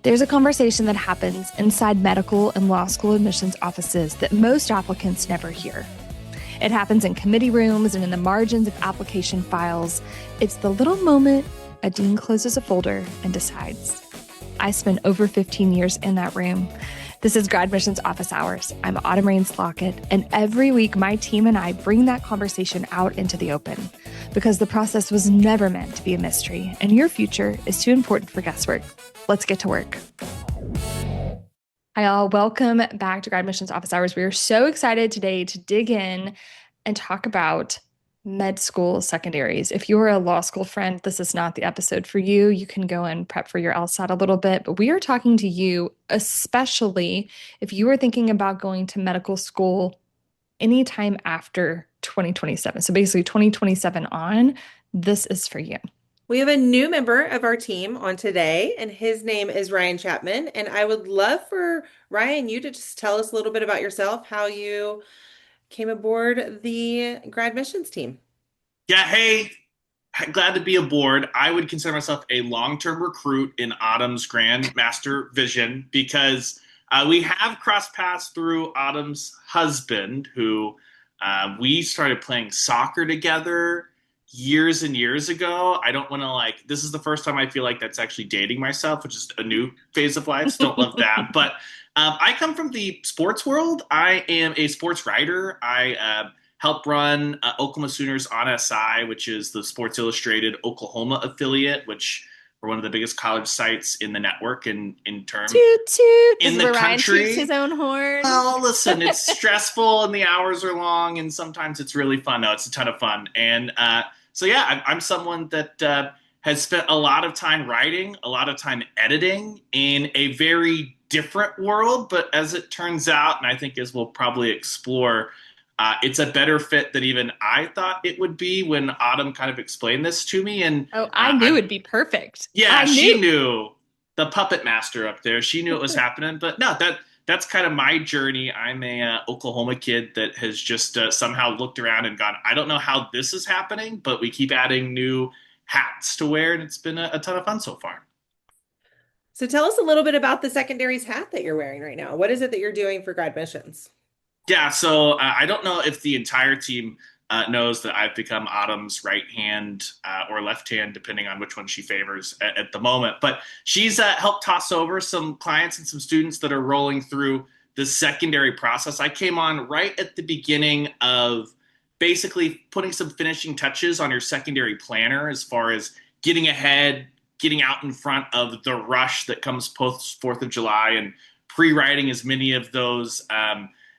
There's a conversation that happens inside medical and law school admissions offices that most applicants never hear. It happens in committee rooms and in the margins of application files. It's the little moment a dean closes a folder and decides. I spent over 15 years in that room. This is GradMissions Office Hours. I'm Autumn Rains-Lockett, and every week my team and I bring that conversation out into the open because the process was never meant to be a mystery, and your future is too important for guesswork. Let's get to work. Hi, all. Welcome back to GradMissions Office Hours. We are so excited today to dig in and talk about med school secondaries. If you're a law school friend, this is not the episode for you. You can go and prep for your LSAT a little bit, but we are talking to you, especially if you are thinking about going to medical school anytime after 2027. So basically 2027 on, this is for you. We have a new member of our team on today, and his name is Ryan Chapman. And I would love for Ryan, you to just tell us a little bit about yourself, how you came aboard the GradMissions team. Yeah, hey, glad to be aboard. I would consider myself a long-term recruit in Autumn's Grandmaster vision because we have crossed paths through Autumn's husband, who we started playing soccer together years and years ago. I don't want to this is the first time I feel like that's actually dating myself, which is a new phase of life. So don't love that. But I come from the sports world. I am a sports writer. I help run Oklahoma Sooners on SI, which is the Sports Illustrated Oklahoma affiliate, which we're one of the biggest college sites in the network in terms toot toot in the country. Ryan toots his own horn. Oh, listen, it's stressful and the hours are long, and sometimes it's really fun. No, it's a ton of fun. And so yeah, I'm someone that has spent a lot of time writing, a lot of time editing in a very different world. But as it turns out, and I think as we'll probably explore, it's a better fit than even I thought it would be when Autumn kind of explained this to me. And I knew it'd be perfect. Yeah, she knew. The puppet master up there. She knew it was happening. But no, that's kind of my journey. I'm a Oklahoma kid that has just somehow looked around and gone, I don't know how this is happening, but we keep adding new hats to wear, and it's been a ton of fun so far. So tell us a little bit about the Secondaries hat that you're wearing right now. What is it that you're doing for GradMissions? Yeah, so I don't know if the entire team knows that I've become Autumn's right hand or left hand, depending on which one she favors at the moment. But she's helped toss over some clients and some students that are rolling through the secondary process. I came on right at the beginning of basically putting some finishing touches on your secondary planner as far as getting ahead, getting out in front of the rush that comes post 4th of July, and pre-writing as many of those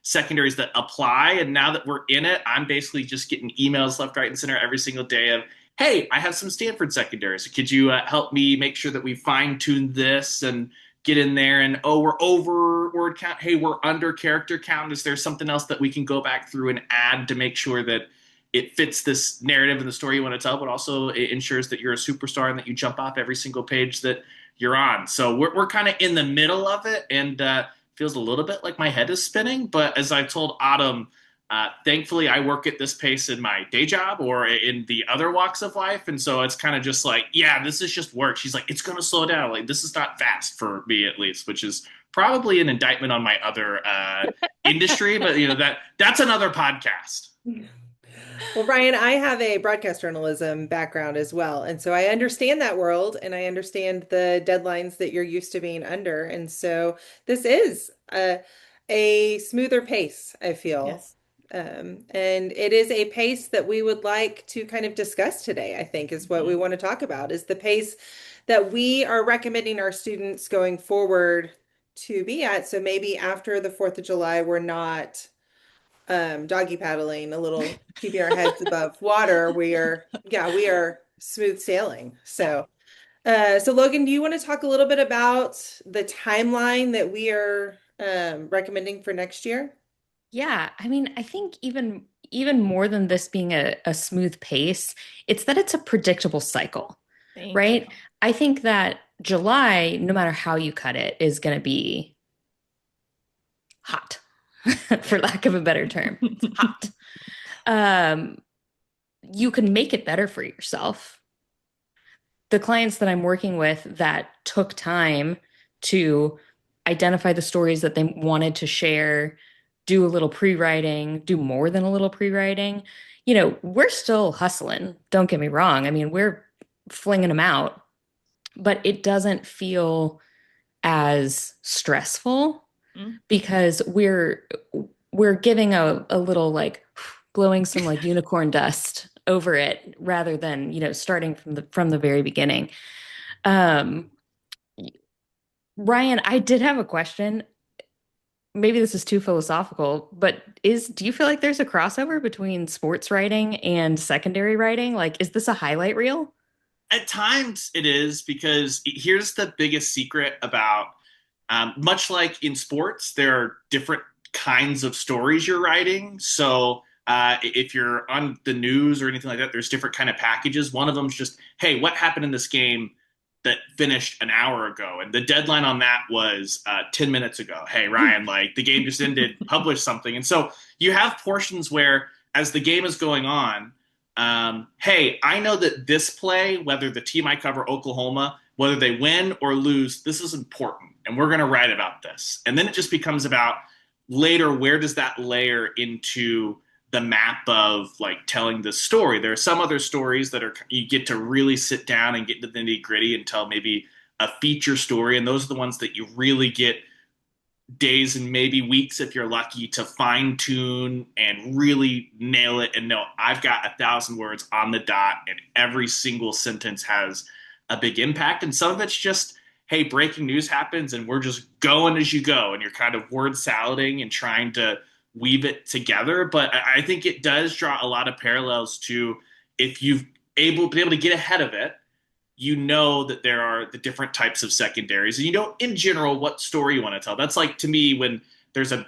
secondaries that apply. And now that we're in it, I'm basically just getting emails left, right, and center every single day of, hey, I have some Stanford secondaries. Could you help me make sure that we fine-tune this and get in there? And, oh, we're over word count. Hey, we're under character count. Is there something else that we can go back through and add to make sure that it fits this narrative and the story you want to tell, but also it ensures that you're a superstar and that you jump off every single page that you're on. So we're kind of in the middle of it, and feels a little bit like my head is spinning. But as I told Autumn, thankfully I work at this pace in my day job or in the other walks of life. And so it's kind of just like, yeah, this is just work. She's like, it's going to slow down. Like, this is not fast for me, at least, which is probably an indictment on my other industry. But that's another podcast. Well, Ryan, I have a broadcast journalism background as well. And so I understand that world, and I understand the deadlines that you're used to being under. And so this is a smoother pace, I feel. Yes. And it is a pace that we would like to kind of discuss today, I think, is what we want to talk about, is the pace that we are recommending our students going forward to be at. So maybe after the 4th of July, we're not doggy paddling a little, keeping our heads above water. We are smooth sailing. So Logan, do you want to talk a little bit about the timeline that we are recommending for next year? Yeah, I mean, I think even more than this being a smooth pace, it's that it's a predictable cycle, right? I think that July, no matter how you cut it, is going to be hot. For lack of a better term. It's hot. You can make it better for yourself. The clients that I'm working with that took time to identify the stories that they wanted to share, do a little pre-writing, do more than a little pre-writing. We're still hustling. Don't get me wrong. I mean, we're flinging them out, but it doesn't feel as stressful because we're giving a little like blowing some like unicorn dust over it rather than, starting from the very beginning. Ryan, I did have a question. Maybe this is too philosophical, but do you feel like there's a crossover between sports writing and secondary writing? Like, is this a highlight reel? At times it is, because here's the biggest secret about, much like in sports, there are different kinds of stories you're writing. So if you're on the news or anything like that, there's different kind of packages. One of them is just, hey, what happened in this game that finished an hour ago? And the deadline on that was 10 minutes ago. Hey, Ryan, like the game just ended, publish something. And so you have portions where as the game is going on, hey, I know that this play, whether the team I cover, Oklahoma, whether they win or lose, this is important. And we're going to write about this. And then it just becomes about later, where does that layer into the map of like telling the story? There are some other stories that you get to really sit down and get into the nitty gritty and tell maybe a feature story. And those are the ones that you really get days and maybe weeks, if you're lucky, to fine tune and really nail it and know I've got 1,000 words on the dot and every single sentence has a big impact. And some of it's just, hey, breaking news happens and we're just going as you go, and you're kind of word salading and trying to weave it together. But I think it does draw a lot of parallels to, if you've been able to get ahead of it, you know that there are the different types of secondaries, and you know in general what story you want to tell. That's like, to me, when there's a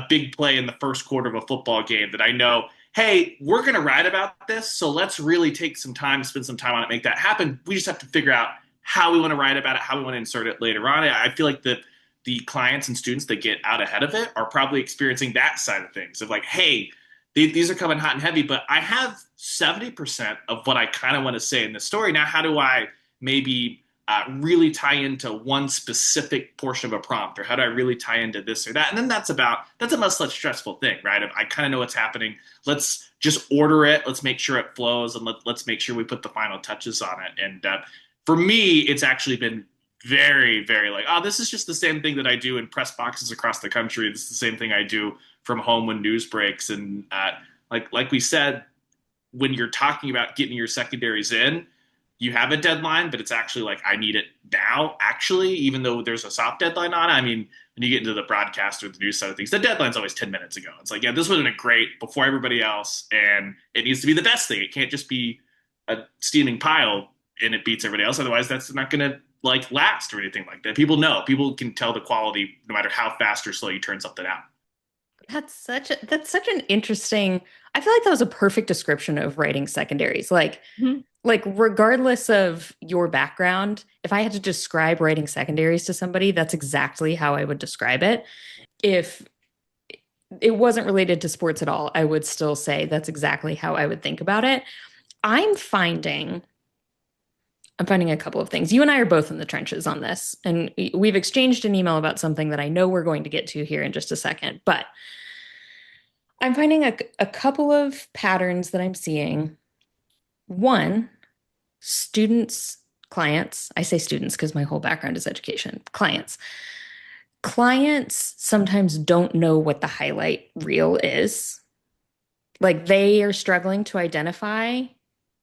big play in the first quarter of a football game that I know, hey, we're going to write about this, so let's really take some time, spend some time on it, make that happen. We just have to figure out how we want to write about it, how we want to insert it later on. I feel like the clients and students that get out ahead of it are probably experiencing that side of things, of like, hey, these are coming hot and heavy, but I have 70% of what I kind of want to say in the story. Now, how do I maybe really tie into one specific portion of a prompt, or how do I really tie into this or that? And then that's a much less stressful thing, right? If I kind of know what's happening, let's just order it. Let's make sure it flows, and let's make sure we put the final touches on it. And for me, it's actually been very, very like, oh, this is just the same thing that I do in press boxes across the country. This is the same thing I do from home when news breaks. And like we said, when you're talking about getting your secondaries in, you have a deadline, but it's actually like, I need it now, actually, even though there's a soft deadline on it. I mean, when you get into the broadcast or the news side of things, the deadline's always 10 minutes ago. It's like, yeah, this would have been great before everybody else, and it needs to be the best thing. It can't just be a steaming pile and it beats everybody else. Otherwise, that's not going to like last or anything like that. People can tell the quality no matter how fast or slow you turn something out. That's such an interesting, I feel like that was a perfect description of writing secondaries. Like, like regardless of your background, if I had to describe writing secondaries to somebody, that's exactly how I would describe it. If it wasn't related to sports at all, I would still say that's exactly how I would think about it. I'm finding a couple of things. You and I are both in the trenches on this, and we've exchanged an email about something that I know we're going to get to here in just a second, but I'm finding a couple of patterns that I'm seeing. One, clients, I say students because my whole background is education, clients sometimes don't know what the highlight reel is. Like, they are struggling to identify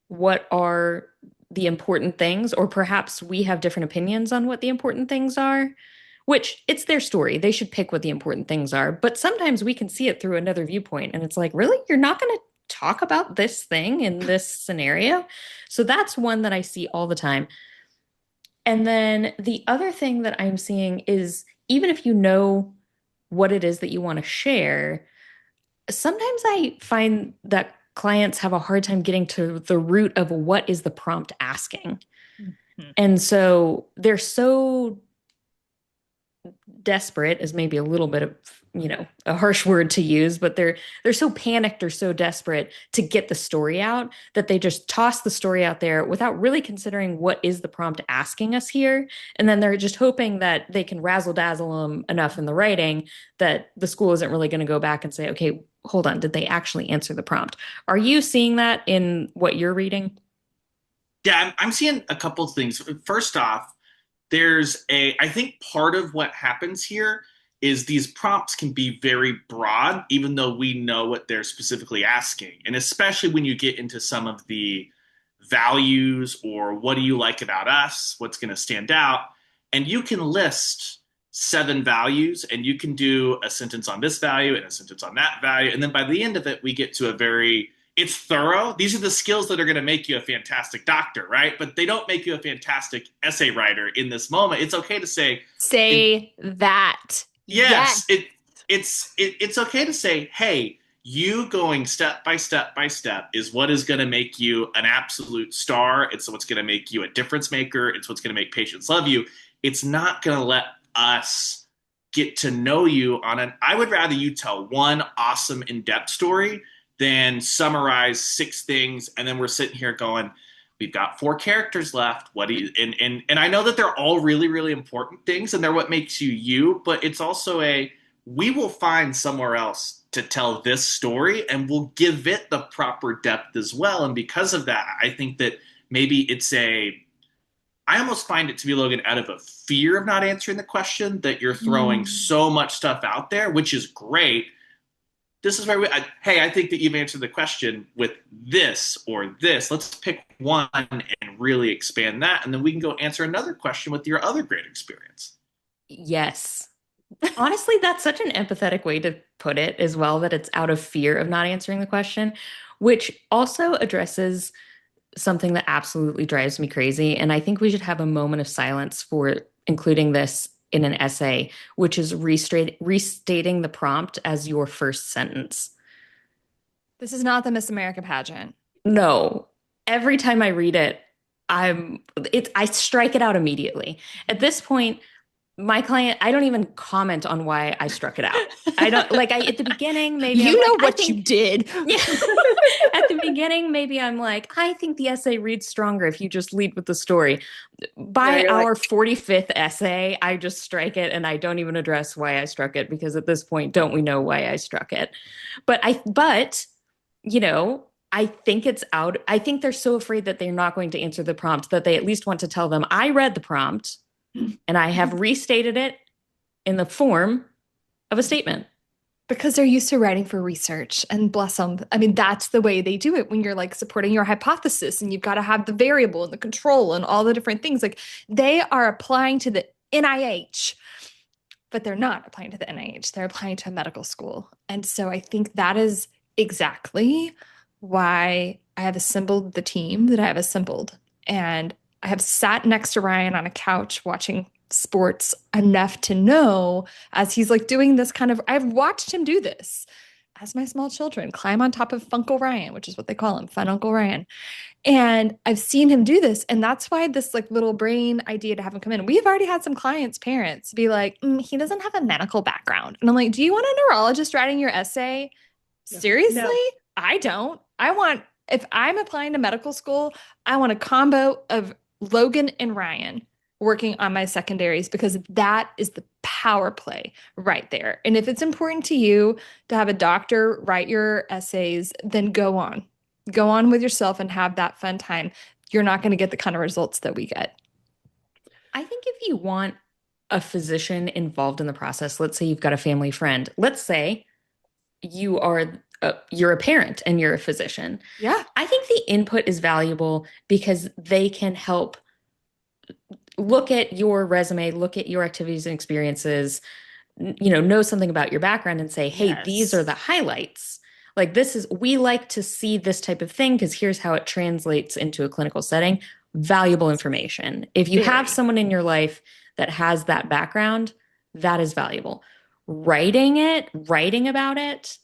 what are the important things, or perhaps we have different opinions on what the important things are, which it's their story. They should pick what the important things are. But sometimes we can see it through another viewpoint, and it's like, really? You're not going to talk about this thing in this scenario? So that's one that I see all the time. And then the other thing that I'm seeing is, even if you know what it is that you want to share, sometimes I find that clients have a hard time getting to the root of what is the prompt asking. And so they're so desperate is maybe a little bit of, a harsh word to use, but they're so panicked or so desperate to get the story out that they just toss the story out there without really considering what is the prompt asking us here. And then they're just hoping that they can razzle dazzle them enough in the writing that the school isn't really going to go back and say, okay, hold on, did they actually answer the prompt? Are you seeing that in what you're reading? Yeah, I'm seeing a couple of things. First off, I think part of what happens here is these prompts can be very broad, even though we know what they're specifically asking. And especially when you get into some of the values or what do you like about us, what's going to stand out. And you can list 7 values and you can do a sentence on this value and a sentence on that value. And then by the end of it, we get to it's thorough. These are the skills that are going to make you a fantastic doctor, right? But they don't make you a fantastic essay writer in this moment. It's okay to say that. Yes. It's okay to say, hey, you going step by step by step is what is going to make you an absolute star. It's what's going to make you a difference maker. It's what's going to make patients love you. It's not going to let us get to know you I would rather you tell one awesome in-depth story than summarize 6 things. And then we're sitting here going, we've got 4 characters left. What do you, and I know that they're all really, really important things and they're what makes you you, but it's also we will find somewhere else to tell this story and we'll give it the proper depth as well. And because of that, I think that maybe I almost find it to be, Logan, out of a fear of not answering the question that you're throwing so much stuff out there, which is great. This is where I think that you've answered the question with this or this. Let's pick one and really expand that. And then we can go answer another question with your other great experience. Yes. Honestly, that's such an empathetic way to put it as well, that it's out of fear of not answering the question, which also addresses something that absolutely drives me crazy. And I think we should have a moment of silence for including this in an essay, which is restating the prompt as your first sentence. This is not the Miss America pageant. No. Every time I read it, I strike it out immediately. At this point, my client, I don't even comment on why I struck it out. I don't at the beginning, maybe you know what you did. Yeah. At the beginning, maybe I'm like, I think the essay reads stronger if you just lead with the story. By our 45th essay, I just strike it and I don't even address why I struck it, because at this point, don't we know why I struck it? But I think it's out. I think they're so afraid that they're not going to answer the prompt that they at least want to tell them, I read the prompt and I have restated it in the form of a statement. Because they're used to writing for research, and bless them. I mean, that's the way they do it when you're supporting your hypothesis and you've got to have the variable and the control and all the different things. They are applying to the NIH, but they're not applying to the NIH. They're applying to a medical school. And so I think that is exactly why I have assembled the team that I have assembled. And I have sat next to Ryan on a couch watching sports enough to know, as he's doing this I've watched him do this as my small children climb on top of Funkle Ryan, which is what they call him, Fun Uncle Ryan. And I've seen him do this. And that's why this little brain idea to have him come in. We've already had some clients' parents be like, he doesn't have a medical background. And I'm like, do you want a neurologist writing your essay? No. Seriously? No. I don't. If I'm applying to medical school, I want a combo of Logan and Ryan working on my secondaries, because that is the power play right there. And if it's important to you to have a doctor write your essays, then go on with yourself and have that fun time. You're not going to get the kind of results that we get. I think if you want a physician involved in the process, let's say you've got a family friend, let's say you're a parent and you're a physician. Yeah. I think the input is valuable because they can help look at your resume, look at your activities and experiences, know something about your background and say, hey, yes, these are the highlights. We like to see this type of thing because here's how it translates into a clinical setting. Valuable information. If you have someone in your life that has that background, that is valuable. Writing about it,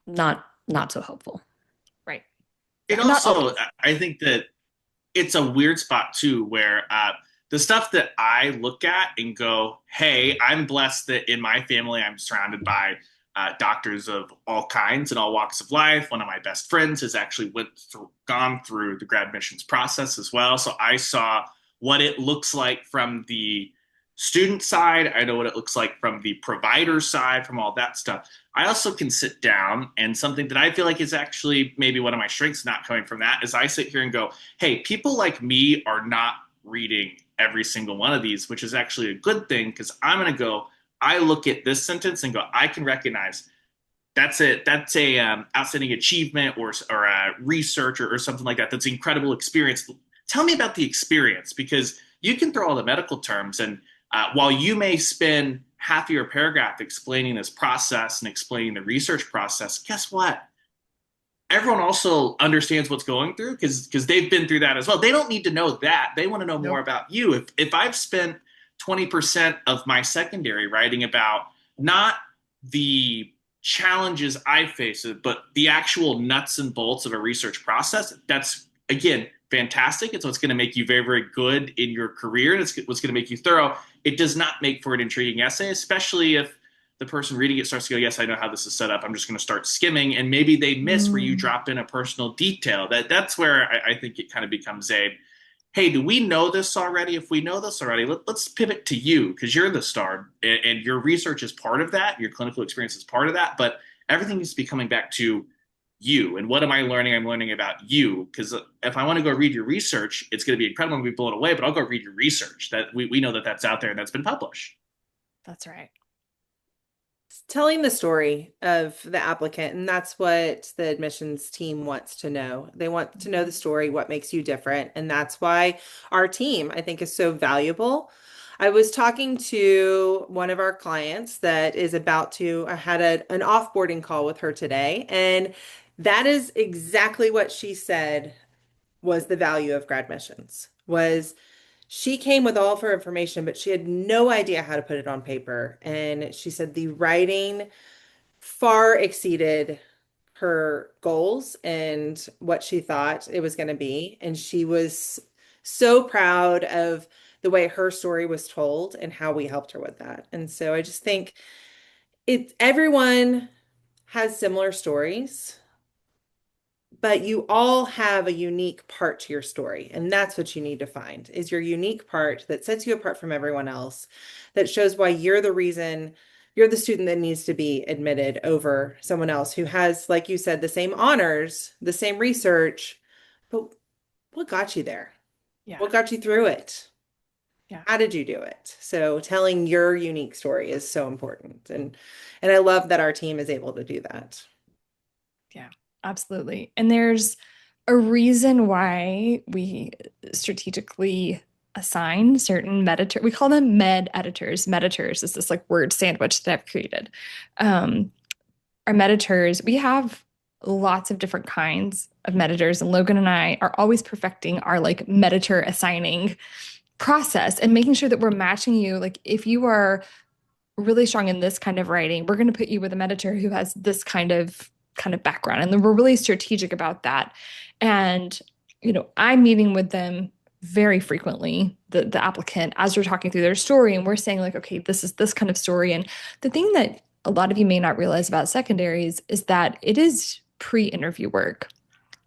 not so helpful. Right. It also, I think that it's a weird spot too, where the stuff that I look at and go, hey, I'm blessed that in my family, I'm surrounded by doctors of all kinds and all walks of life. One of my best friends has actually gone through the GradMissions process as well. So I saw what it looks like from the student side. I know what it looks like from the provider side, from all that stuff. I also can sit down, and something that I feel like is actually maybe one of my strengths not coming from that is I sit here and go, hey, people like me are not reading every single one of these, which is actually a good thing because I'm going to go, I look at this sentence and go, I can recognize that's it. That's a outstanding achievement or a research or something like that. That's an incredible experience. Tell me about the experience because you can throw all the medical terms and while you may spend half of your paragraph explaining this process and explaining the research process, guess what? Everyone also understands what's going through because they've been through that as well. They don't need to know that. They want to know more about you. If I've spent 20% of my secondary writing about not the challenges I face, but the actual nuts and bolts of a research process, that's again fantastic. It's what's going to make you very, very good in your career. And it's what's going to make you thorough. It does not make for an intriguing essay, especially if the person reading it starts to go, yes, I know how this is set up. I'm just going to start skimming. And maybe they miss where you drop in a personal detail. That's where I think it kind of becomes a, hey, do we know this already? If we know this already, let's pivot to you because you're the star and your research is part of that. Your clinical experience is part of that. But everything needs to be coming back to you. And what am I learning? I'm learning about you. Because if I want to go read your research, it's going to be incredible and be blown away, but I'll go read your research that we know that that's out there and that's been published. That's right. Telling the story of the applicant, and that's what the admissions team wants to know. They want to know the story, what makes you different, and that's why our team, I think, is so valuable. I was talking to one of our clients that is about to, I had an offboarding call with her today, and that is exactly what she said was the value of GradMissions, was she came with all of her information, but she had no idea how to put it on paper. And she said the writing far exceeded her goals and what she thought it was going to be. And she was so proud of the way her story was told and how we helped her with that. And so I just think everyone has similar stories, but you all have a unique part to your story. And that's what you need to find is your unique part that sets you apart from everyone else, that shows why you're the reason you're the student that needs to be admitted over someone else who has, like you said, the same honors, the same research, but what got you there? Yeah. What got you through it? Yeah. How did you do it? So telling your unique story is so important. And I love that our team is able to do that. Yeah, absolutely. And there's a reason why we strategically assign certain meditors. We call them med editors. Meditors is this like word sandwich that I've created. Our meditors, we have lots of different kinds of meditors, and Logan and I are always perfecting our like meditor assigning process and making sure that we're matching you. Like if you are really strong in this kind of writing, we're going to put you with a meditor who has this kind of background. And then we're really strategic about that. And, I'm meeting with them very frequently, the applicant, as we're talking through their story. And we're saying like, okay, this is this kind of story. And the thing that a lot of you may not realize about secondaries is that it is pre-interview work.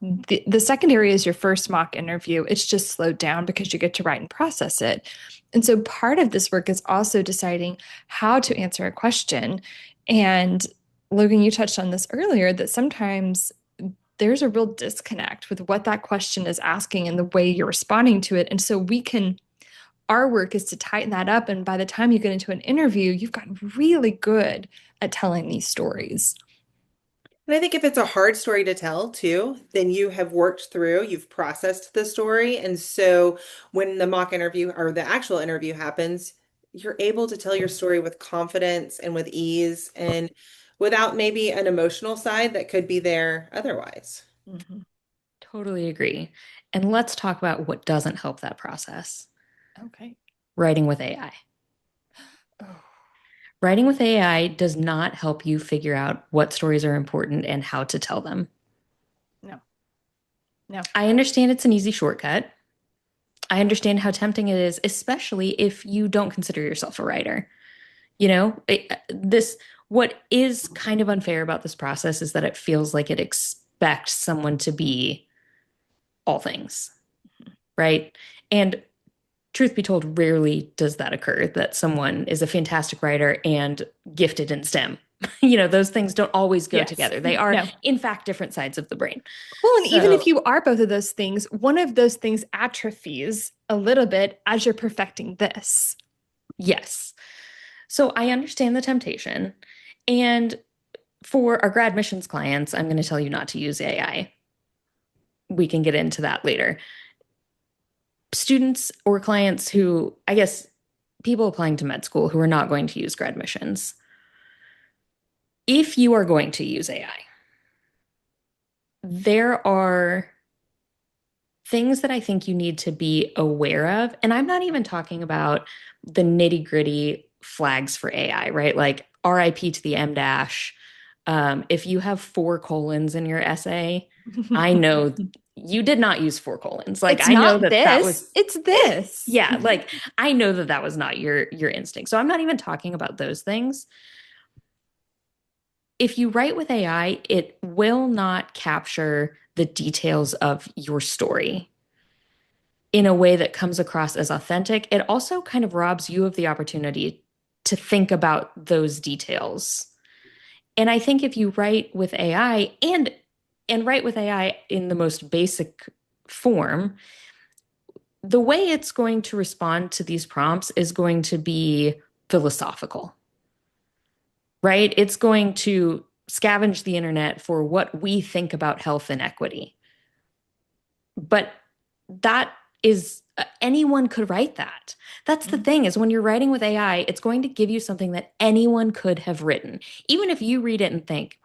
The secondary is your first mock interview. It's just slowed down because you get to write and process it. And so part of this work is also deciding how to answer a question. And Logan, you touched on this earlier, that sometimes there's a real disconnect with what that question is asking and the way you're responding to it. And so our work is to tighten that up. And by the time you get into an interview, you've gotten really good at telling these stories. And I think if it's a hard story to tell too, then you have worked through, you've processed the story. And so when the mock interview or the actual interview happens, you're able to tell your story with confidence and with ease and without maybe an emotional side that could be there otherwise. Mm-hmm. Totally agree. And let's talk about what doesn't help that process. Okay. Writing with AI. Oh. Writing with AI does not help you figure out what stories are important and how to tell them. No. I understand it's an easy shortcut. I understand how tempting it is, especially if you don't consider yourself a writer. What is kind of unfair about this process is that it feels like it expects someone to be all things, right? And truth be told, rarely does that occur, that someone is a fantastic writer and gifted in STEM. Those things don't always go together. They are, in fact, different sides of the brain. Well, and even if you are both of those things, one of those things atrophies a little bit as you're perfecting this. Yes. So I understand the temptation. And for our GradMissions clients, I'm going to tell you not to use AI. We can get into that later. Students or clients who, I guess, people applying to med school who are not going to use GradMissions, if you are going to use AI, there are things that I think you need to be aware of. And I'm not even talking about the nitty-gritty flags for AI, right? Like RIP to the M dash. If you have 4 colons in your essay, I know you did not use 4 colons. Like it's I not know that this. that was it's this. Yeah, like I know that that was not your instinct. So I'm not even talking about those things. If you write with AI, it will not capture the details of your story in a way that comes across as authentic. It also kind of robs you of the opportunity to think about those details. And I think if you write with AI and write with AI in the most basic form, the way it's going to respond to these prompts is going to be philosophical, right? It's going to scavenge the internet for what we think about health and equity. But that is, anyone could write that. That's the thing, is when you're writing with AI, it's going to give you something that anyone could have written. Even if you read it and think,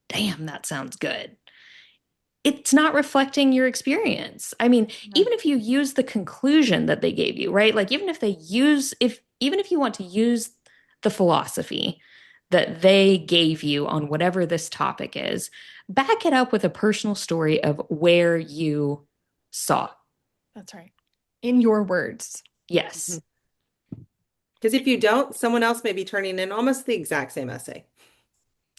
damn, that sounds good, it's not reflecting your experience. I mean, even if you use the conclusion that they gave you, right? Like even if you want to use the philosophy that they gave you on whatever this topic is, back it up with a personal story of where you saw. That's right. In your words. Yes. Because if you don't, someone else may be turning in almost the exact same essay.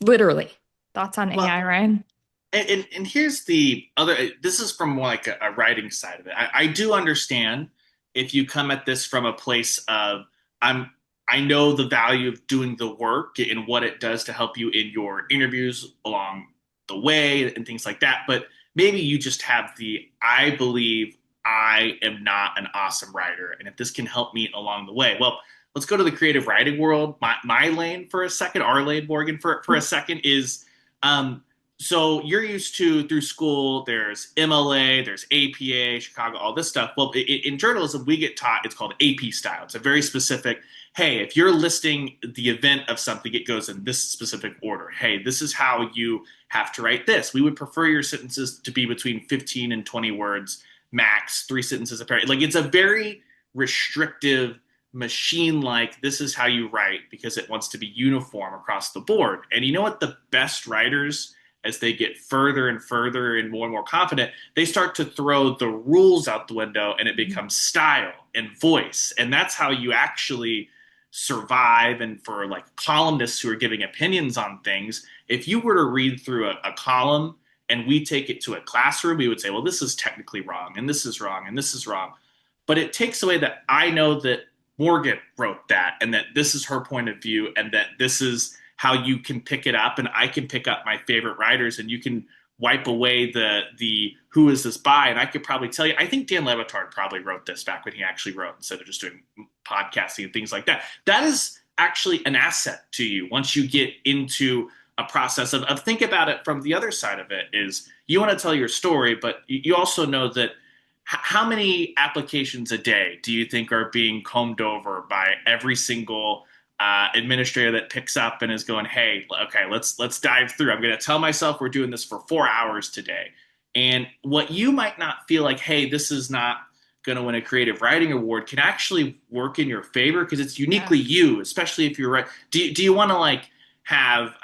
Literally. Thoughts on AI, Ryan? And here's the other, this is from more like a writing side of it. I do understand if you come at this from a place of, I know the value of doing the work and what it does to help you in your interviews along the way and things like that. But maybe you just have I believe I am not an awesome writer. And if this can help me along the way, well, let's go to the creative writing world. My lane for a second, our lane, Morgan, for a second is, so you're used to, through school, there's MLA, there's APA, Chicago, all this stuff. Well, in journalism, we get taught, it's called AP style. It's a very specific, hey, if you're listing the event of something, it goes in this specific order. Hey, this is how you have to write this. We would prefer your sentences to be between 15 and 20 words, max 3 sentences a paragraph. Like it's a very restrictive, machine-like, this is how you write because it wants to be uniform across the board. And you know what? The best writers, as they get further and further and more confident, they start to throw the rules out the window and it becomes style and voice. And that's how you actually survive. And for like columnists who are giving opinions on things, if you were to read through a column and we take it to a classroom, we would say, well, this is technically wrong and this is wrong and this is wrong. But it takes away that I know that Morgan wrote that and that this is her point of view and that this is how you can pick it up, and I can pick up my favorite writers, and you can wipe away the who is this by, and I could probably tell you. I think Dan Levitard probably wrote this back when he actually wrote instead of just doing podcasting and things like that. That is actually an asset to you once you get into a process of think about it from the other side of it. Is you want to tell your story, but you also know that how many applications a day do you think are being combed over by every single administrator that picks up and is going, hey, okay, let's dive through. I'm going to tell myself we're doing this for 4 hours today. And what you might not feel like, hey, this is not going to win a creative writing award, can actually work in your favor because it's uniquely you, especially if you're right. Do you want to like have,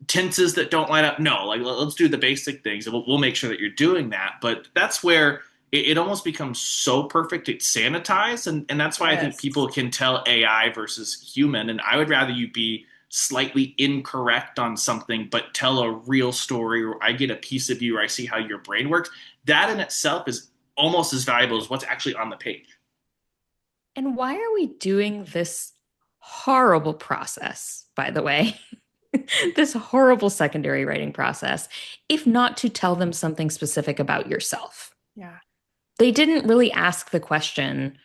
tenses that don't line up? No, like let's do the basic things and we'll make sure that you're doing that. But that's where it almost becomes so perfect it's sanitized, and that's why I think Yes. people can tell AI versus human. And I would rather you be slightly incorrect on something but tell a real story, or I get a piece of you, or I see how your brain works. That in itself is almost as valuable as what's actually on the page. And why are we doing this horrible process, by the way? This horrible secondary writing process, if not to tell them something specific about yourself. Yeah. They didn't really ask the question.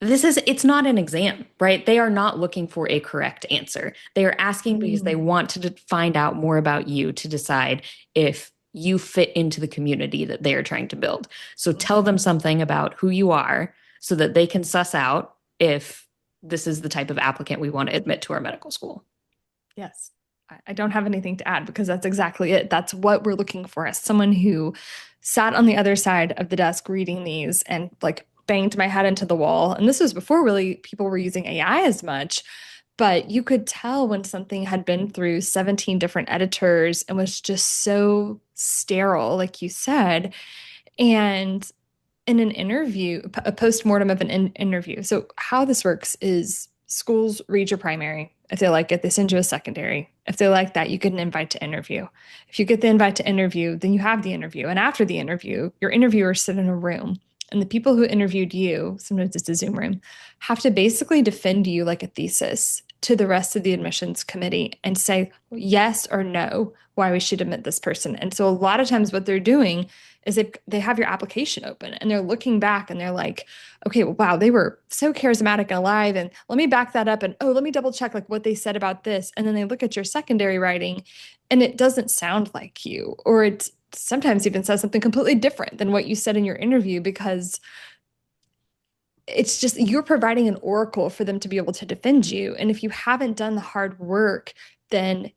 It's not an exam, right? They are not looking for a correct answer. They are asking because they want to find out more about you to decide if you fit into the community that they are trying to build. So tell them something about who you are so that they can suss out if this is the type of applicant we want to admit to our medical school. Yes. I don't have anything to add because that's exactly it. That's what we're looking for, as someone who sat on the other side of the desk reading these and like banged my head into the wall. And this was before really people were using AI as much, but you could tell when something had been through 17 different editors and was just so sterile, like you said. And in an interview, a postmortem of an interview. So how this works is schools read your primary. If they like it, they send you a secondary. If they like that, you get an invite to interview. If you get the invite to interview, then you have the interview. And after the interview, your interviewers sit in a room. And the people who interviewed you, sometimes it's a Zoom room, have to basically defend you like a thesis to the rest of the admissions committee and say yes or no why we should admit this person. And so a lot of times what they're doing is they have your application open and they're looking back and they're like, okay, well, wow, they were so charismatic and alive. And let me back that up. And oh, let me double check like what they said about this. And then they look at your secondary writing and it doesn't sound like you, or it sometimes even says something completely different than what you said in your interview, because it's just you're providing an oracle for them to be able to defend you. And if you haven't done the hard work, then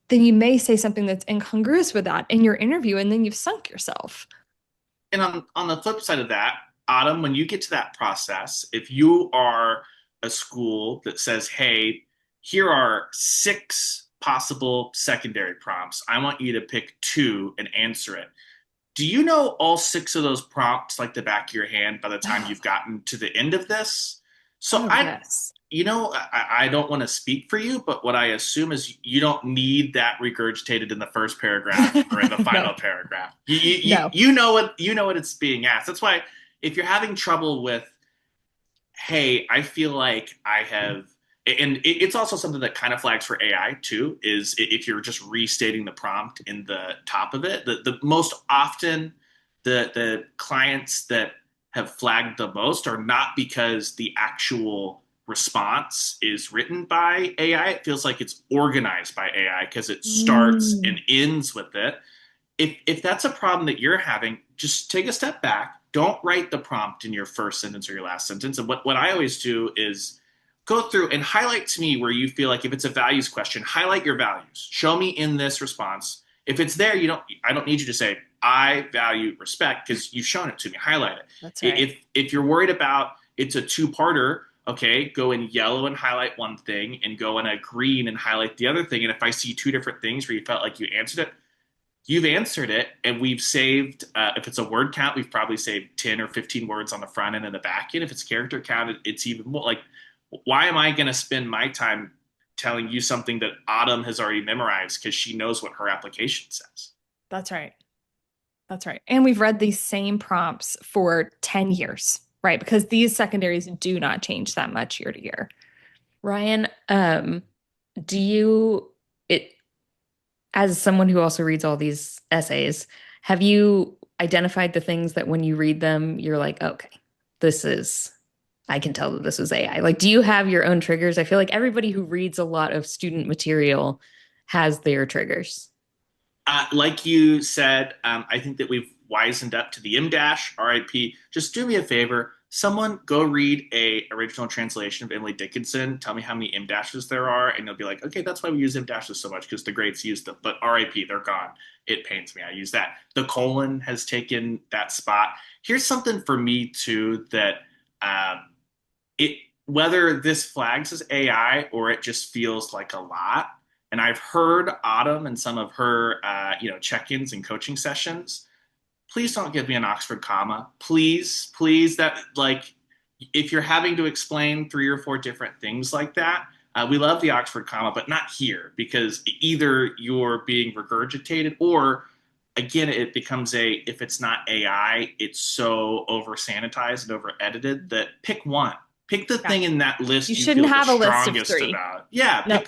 you may say something that's incongruous with that in your interview, and then you've sunk yourself. And on the flip side of that, Autumn, when you get to that process, if you are a school that says, hey, here are 6 possible secondary prompts, I want you to pick 2 and answer it. Do you know all 6 of those prompts like the back of your hand by the time you've gotten to the end of this? So Yes. I don't want to speak for you, but what I assume is you don't need that regurgitated in the first paragraph or in the final No. paragraph. No. You know what it's being asked. That's why if you're having trouble with, hey, I feel like I have, and it's also something that kind of flags for AI too, is if you're just restating the prompt in the top of it, the most often the clients that have flagged the most are not because the actual response is written by AI. It feels like it's organized by AI because it starts and ends with it. If that's a problem that you're having, just take a step back. Don't write the prompt in your first sentence or your last sentence. And what I always do is go through and highlight to me where you feel like if it's a values question, highlight your values. Show me in this response. If it's there, I don't need you to say, I value respect, because you've shown it to me. Highlight it. That's right. If you're worried about it's a 2-parter, okay, go in yellow and highlight one thing and go in a green and highlight the other thing. And if I see 2 different things where you felt like you answered it, you've answered it, and we've saved, if it's a word count, we've probably saved 10 or 15 words on the front end and the back end. If it's character count, it's even more. Like, why am I going to spend my time telling you something that Autumn has already memorized because she knows what her application says? That's right. That's right. And we've read these same prompts for 10 years, right? Because these secondaries do not change that much year to year. Ryan, do you, as someone who also reads all these essays, have you identified the things that when you read them, you're like, okay, I can tell that this was AI? Like, do you have your own triggers? I feel like everybody who reads a lot of student material has their triggers. Like you said, I think that we've wisened up to the M dash, RIP. Just do me a favor. Someone go read a original translation of Emily Dickinson. Tell me how many M dashes there are, and you'll be like, okay, that's why we use M dashes so much, because the greats use them. But RIP, they're gone. It pains me. I use that. The colon has taken that spot. Here's something for me too that it whether this flags as AI or it just feels like a lot. And I've heard Autumn and some of her check-ins and coaching sessions. please don't give me an Oxford comma. Please, please, that like if you're having to explain 3 or 4 different things like that, we love the Oxford comma, but not here because either you're being regurgitated or again, it becomes if it's not AI, it's so over sanitized and over edited that pick one. Pick the Yeah. thing in that list You you shouldn't feel the have a list of strongest 3. about. Yeah, No.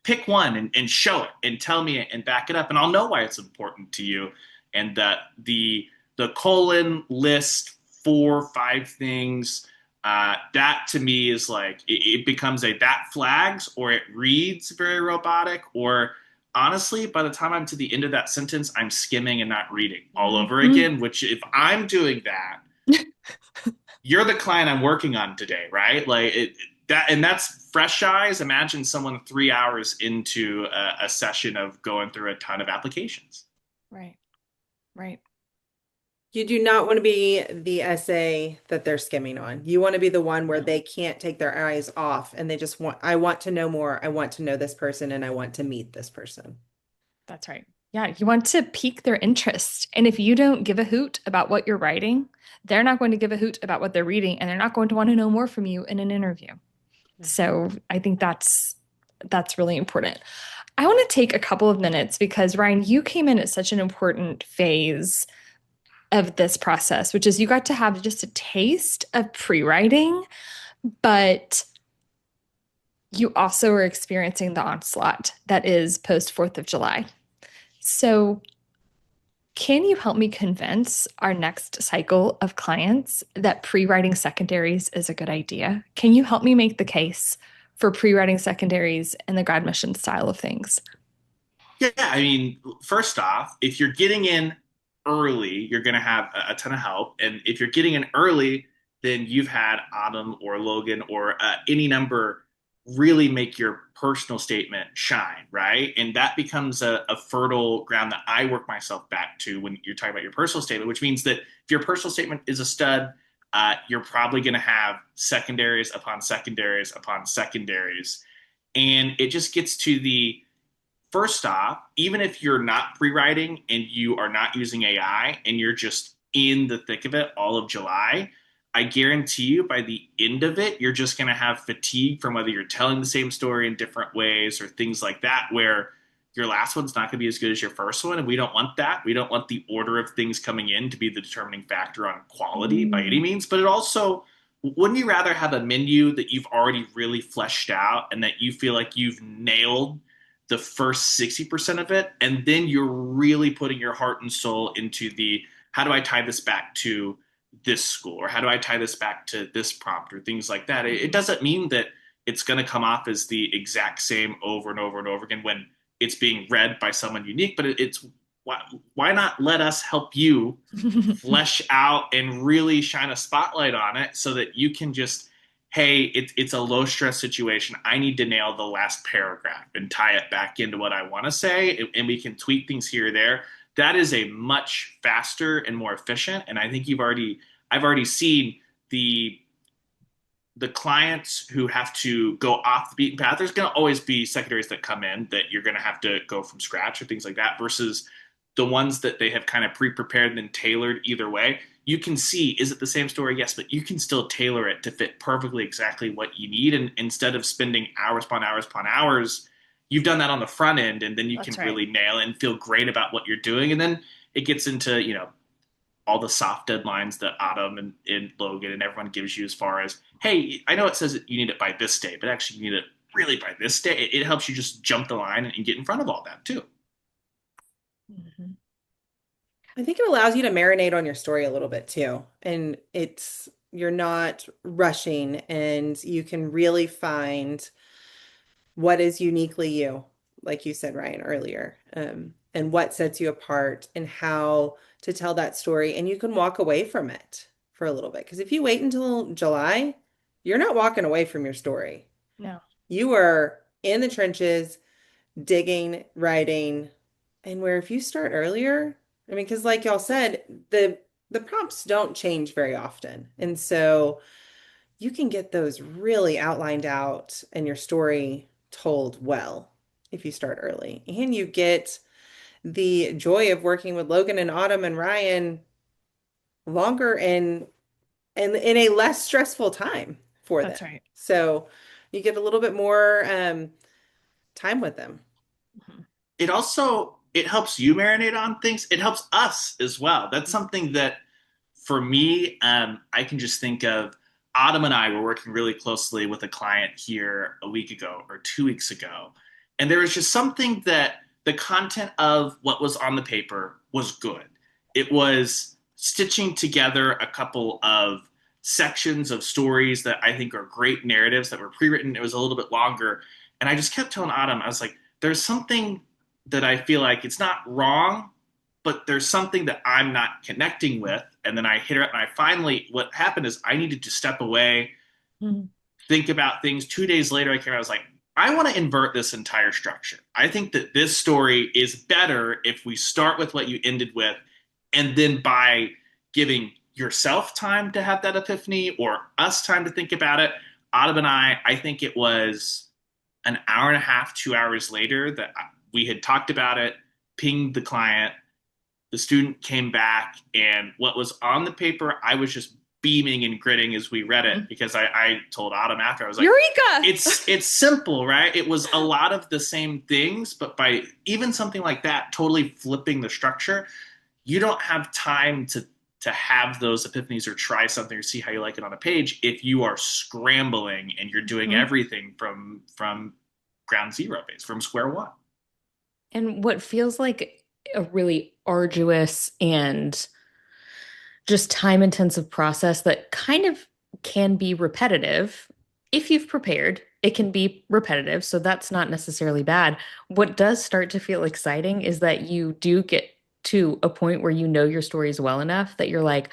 pick one and show it and tell me it and back it up. And I'll know why it's important to you. And that the colon list 4 or 5 things, that to me is like it becomes that flags or it reads very robotic or honestly, by the time I'm to the end of that sentence, I'm skimming and not reading all over again, which if I'm doing that, you're the client I'm working on today, right? Like that's fresh eyes. Imagine someone 3 hours into a session of going through a ton of applications. Right. Right. You do not want to be the essay that they're skimming on. You want to be the one where they can't take their eyes off and they just I want to know more. I want to know this person and I want to meet this person. That's right. Yeah, you want to pique their interest. And if you don't give a hoot about what you're writing, they're not going to give a hoot about what they're reading, and they're not going to want to know more from you in an interview. So I think that's really important. I want to take a couple of minutes because Ryan, you came in at such an important phase of this process, which is you got to have just a taste of pre-writing, but you also are experiencing the onslaught that is post 4th of July. So can you help me convince our next cycle of clients that pre-writing secondaries is a good idea? Can you help me make the case for pre-writing secondaries and the GradMissions style of things? Yeah, I mean, first off, if you're getting in early, you're going to have a ton of help. And if you're getting in early, then you've had Autumn or Logan or any number really make your personal statement shine, right? And that becomes a fertile ground that I work myself back to when you're talking about your personal statement, which means that if your personal statement is a stud, you're probably going to have secondaries upon secondaries upon secondaries. And it just gets to the first off, even if you're not pre-writing and you are not using AI and you're just in the thick of it all of July, I guarantee you by the end of it, you're just going to have fatigue from whether you're telling the same story in different ways or things like that, where your last one's not going to be as good as your first one. And we don't want that. We don't want the order of things coming in to be the determining factor on quality by any means. But it also, wouldn't you rather have a menu that you've already really fleshed out and that you feel like you've nailed the first 60% of it, and then you're really putting your heart and soul into the how do I tie this back to this school or how do I tie this back to this prompt or things like that. It doesn't mean that it's going to come off as the exact same over and over and over again when it's being read by someone unique, but it's why not let us help you flesh out and really shine a spotlight on it so that you can just hey, it's a low stress situation. I need to nail the last paragraph and tie it back into what I want to say, and we can tweak things here or there. That is a much faster and more efficient. And I think I've already seen the clients who have to go off the beaten path. There's going to always be secondaries that come in that you're going to have to go from scratch or things like that versus the ones that they have kind of pre-prepared and then tailored either way. You can see, is it the same story? Yes, but you can still tailor it to fit perfectly exactly what you need. And instead of spending hours upon hours upon hours, you've done that on the front end and then you can really nail it and feel great about what you're doing. And then it gets into, all the soft deadlines that Autumn and Logan and everyone gives you as far as, hey, I know it says that you need it by this day, but actually you need it really by this day. It helps you just jump the line and get in front of all that too. Mm-hmm. I think it allows you to marinate on your story a little bit too. And you're not rushing and you can really find what is uniquely you, like you said, Ryan, earlier, and what sets you apart and how to tell that story. And you can walk away from it for a little bit. Because if you wait until July, you're not walking away from your story. No. You are in the trenches, digging, writing, and where if you start earlier, I mean, because like y'all said, the prompts don't change very often. And so you can get those really outlined out and your story told well if you start early. And you get the joy of working with Logan and Autumn and Ryan longer and in a less stressful time for That's them. right. So you get a little bit more time with them. Mhm. It helps you marinate on things. It helps us as well. That's something that for me, I can just think of Autumn and I were working really closely with a client here a week ago or 2 weeks ago. And there was just something that the content of what was on the paper was good. It was stitching together a couple of sections of stories that I think are great narratives that were pre-written. It was a little bit longer. And I just kept telling Autumn, I was like, there's something that I feel like it's not wrong, but there's something that I'm not connecting with. And then I hit her up, and what happened is I needed to step away, Mhm. think about things. 2 days later, I was like, I want to invert this entire structure. I think that this story is better if we start with what you ended with, and then by giving yourself time to have that epiphany or us time to think about it. Autumn and I think it was an hour and a half, 2 hours later that we had talked about it, pinged the client, the student came back, and what was on the paper, I was just beaming and grinning as we read it, because I told Autumn after, I was like, Eureka! it's simple, right? It was a lot of the same things, but by even something like that, totally flipping the structure, you don't have time to have those epiphanies or try something or see how you like it on a page if you are scrambling and you're doing everything from ground zero base, from square one. And what feels like a really arduous and just time intensive process that kind of can be repetitive. If you've prepared, it can be repetitive. So that's not necessarily bad. What does start to feel exciting is that you do get to a point where you know your stories well enough that you're like,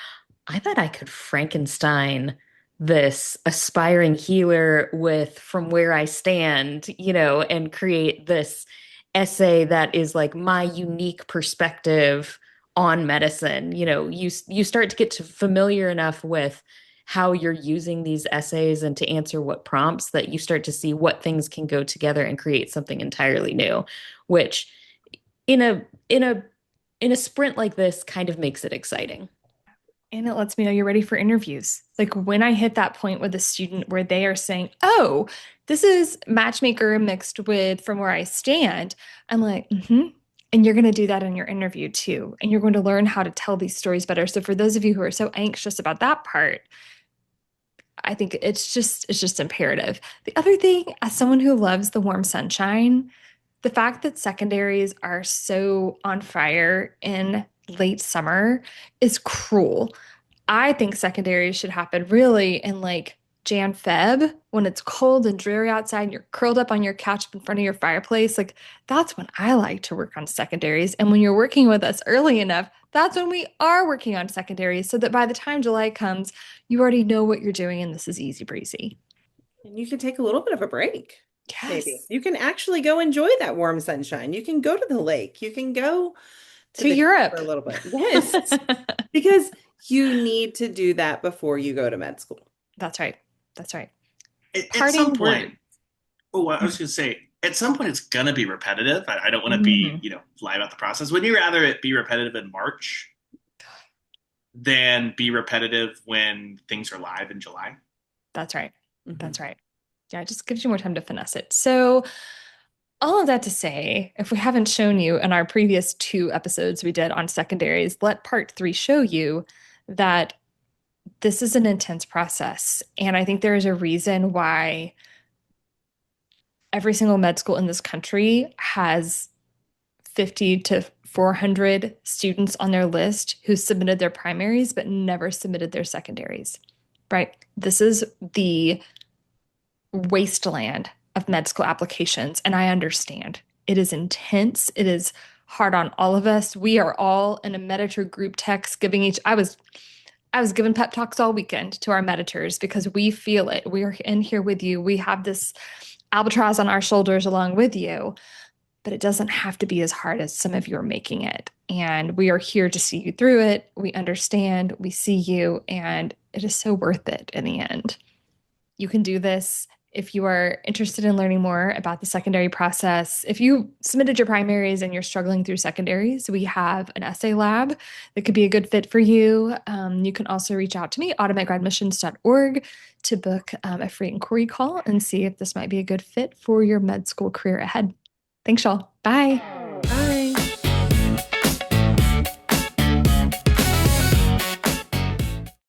I bet I could Frankenstein this aspiring healer with From Where I Stand, and create this essay that is like my unique perspective on medicine. You start to get to familiar enough with how you're using these essays and to answer what prompts that you start to see what things can go together and create something entirely new, which in a sprint like this kind of makes it exciting. And it lets me know you're ready for interviews. Like when I hit that point with a student where they are saying, oh, this is Matchmaker mixed with From Where I Stand, I'm like, mm-hmm. And you're going to do that in your interview too. And you're going to learn how to tell these stories better. So for those of you who are so anxious about that part, I think it's just imperative. The other thing, as someone who loves the warm sunshine, the fact that secondaries are so on fire in late summer is cruel. I think secondaries should happen really in like Jan Feb when it's cold and dreary outside and you're curled up on your couch in front of your fireplace. Like that's when I like to work on secondaries. And when you're working with us early enough, that's when we are working on secondaries so that by the time July comes, you already know what you're doing and this is easy breezy. And you can take a little bit of a break. Maybe Yes. you can actually go enjoy that warm sunshine. You can go to the lake. You can go to To the beach Europe. for a little bit. Yes, because you need to do that before you go to med school. That's right. That's right. At some Parting point, word. I was going to say, at some point, it's going to be repetitive. I don't want to be, Mhm. lie about the process. Would you rather it be repetitive in March than be repetitive when things are live in July? That's right. Mhm. That's right. Yeah, it just gives you more time to finesse it. So, all of that to say, if we haven't shown you in our previous two episodes we did on secondaries, let part three show you that this is an intense process. And I think there is a reason why every single med school in this country has 50 to 400 students on their list who submitted their primaries but never submitted their secondaries, right? This is the wasteland of med school applications. And I understand it is intense. It is hard on all of us. We are all in a Meditor group text I was giving pep talks all weekend to our Meditors because we feel it. We are in here with you. We have this albatross on our shoulders along with you, but it doesn't have to be as hard as some of you are making it. And we are here to see you through it. We understand, we see you, and it is so worth it in the end. You can do this. If you are interested in learning more about the secondary process, if you submitted your primaries and you're struggling through secondaries, we have an essay lab that could be a good fit for you. You can also reach out to me, autumn@gradmissions.org, to book a free inquiry call and see if this might be a good fit for your med school career ahead. Thanks, y'all. Bye.